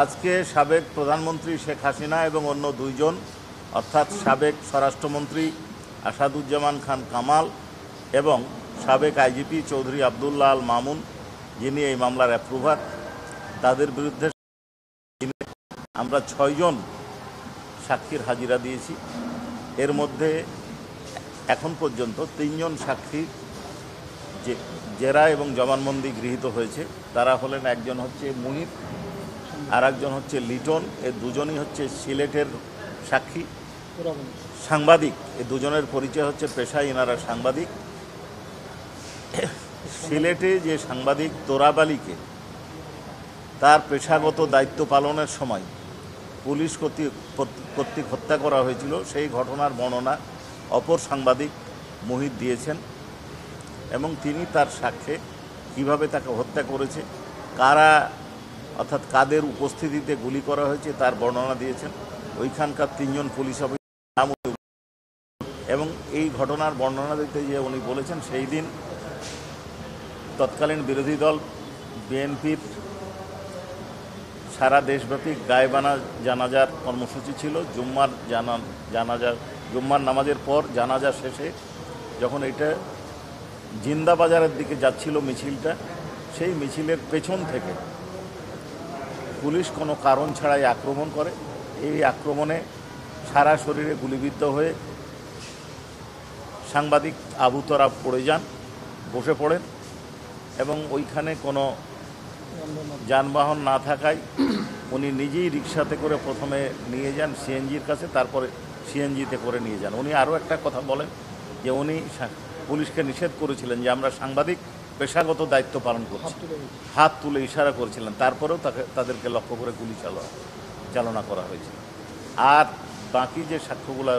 আজকে সাবেক প্রধানমন্ত্রী শেখ হাসিনা এবং অন্য দুইজন অর্থাৎ সাবেক স্বরাষ্ট্রমন্ত্রী আসাদুজ্জামান খান কামাল এবং সাবেক আইজিপি চৌধুরী আবদুল্লাহ আল মামুন, যিনি এই মামলার অ্যাপ্রুভার, তাদের বিরুদ্ধে আমরা 6 জন সাক্ষীর হাজিরা দিয়েছি। এর মধ্যে এখন পর্যন্ত 3 জন সাক্ষী জেরা এবং জবানবন্দি গৃহীত হয়েছে। তারা হলেন, একজন হচ্ছে মুহিত, আর একজন হচ্ছে লিটন। এ দুজনই হচ্ছে সিলেটের সাক্ষী, সাংবাদিক। এ দুজনের পরিচয় হচ্ছে পেশায় এনারা সাংবাদিক। সিলেটে যে সাংবাদিক তোরাব আলীকে তার পেশাগত দায়িত্ব পালনের সময় পুলিশ কর্তৃক হত্যা করা হয়েছিল, সেই ঘটনার বর্ণনা অপর সাংবাদিক মুহিত দিয়েছেন এবং তিনি তার সাক্ষ্যে কিভাবে তাকে হত্যা করেছে, কারা অর্থাৎ কাদের উপস্থিতিতে গুলি করা হয়েছে তার বর্ণনা দিয়েছেন। ওইখানকার 3 জন পুলিশ অফিসার নাম এবং এই ঘটনার বর্ণনা দিতে যে উনি বলেছেন, সেই দিন তৎকালীন বিরোধী দল বিএনপির সারা দেশব্যাপী গায়েবানা জানাজার কর্মসূচি ছিল। জুম্মার নামাজের পর জানাজা শেষে যখন এটা জিন্দাবাজারের দিকে যাচ্ছিল মিছিলটা, সেই মিছিলের পেছন থেকে পুলিশ কোনো কারণ ছাড়াই আক্রমণ করে। এই আক্রমণে সারা শরীরে গুলিবিদ্ধ হয়ে সাংবাদিক আবু তোরাব পড়ে যান, বসে পড়েন এবং ওইখানে কোনো যানবাহন না থাকায় উনি নিজেই রিকশাতে করে প্রথমে নিয়ে যান সিএনজির কাছে, তারপরে সিএনজিতে করে নিয়ে যান। উনি আরও একটা কথা বলেন যে উনি পুলিশকে নিষেধ করেছিলেন যে আমরা সাংবাদিক পেশাগত দায়িত্ব পালন করছি, হাত তুলে ইশারা করেছিলেন, তারপরেও তাদেরকে লক্ষ্য করে গুলি চালনা করা হয়েছিল। আর বাকি যে সাক্ষ্যগুলো,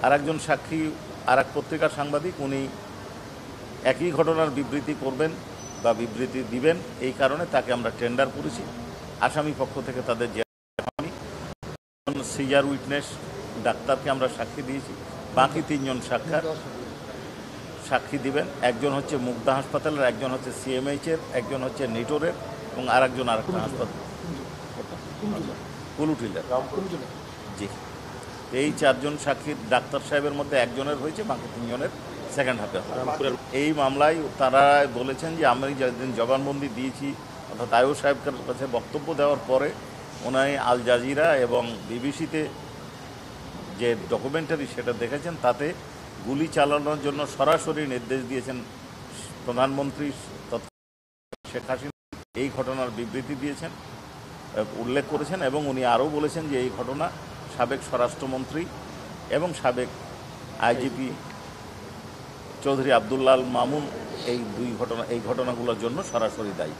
আর একজন সাক্ষী আর এক পত্রিকার সাংবাদিক, উনি একই ঘটনার বিবৃতি করবেন বা বিবৃতি দিবেন, এই কারণে তাকে আমরা টেন্ডার করেছি। আসামি পক্ষ থেকে তাদের যে সিজার উইটনেস ডাক্তারকে আমরা সাক্ষী দিয়েছি। বাকি 3 জন সাক্ষী দিবেন। একজন হচ্ছে মুগদা হাসপাতালের, একজন হচ্ছে সিএমএইচের, একজন হচ্ছে নিটোরের এবং আরেকজন আরেকটা হাসপাতাল কুলুটিলের। জি, এই 4 জন সাক্ষী ডাক্তার সাহেবের মধ্যে একজনের হয়েছে, বাকি 3 জনের সেকেন্ড হাফে। এই মামলায় তারা বলেছেন যে আমি যেদিন জবানবন্দি দিয়েছি অর্থাৎ আয়ুষ সাহেবের কাছে বক্তব্য দেওয়ার পরে উনি আল জাজিরা এবং বিবিসিতে যে ডকুমেন্টারি সেটা দেখেছেন, তাতে গুলি চালানোর জন্য সরাসরি নির্দেশ দিয়েছেন প্রধানমন্ত্রী শেখ হাসিনা। এই ঘটনার বিবৃতি দিয়েছেন, উল্লেখ করেছেন এবং উনি আরও বলেছেন যে এই ঘটনা সাবেক স্বরাষ্ট্রমন্ত্রী এবং সাবেক আইজিপি চৌধুরী আবদুল্লাহ আল মামুন এই ঘটনাগুলোর জন্য সরাসরি দায়ী।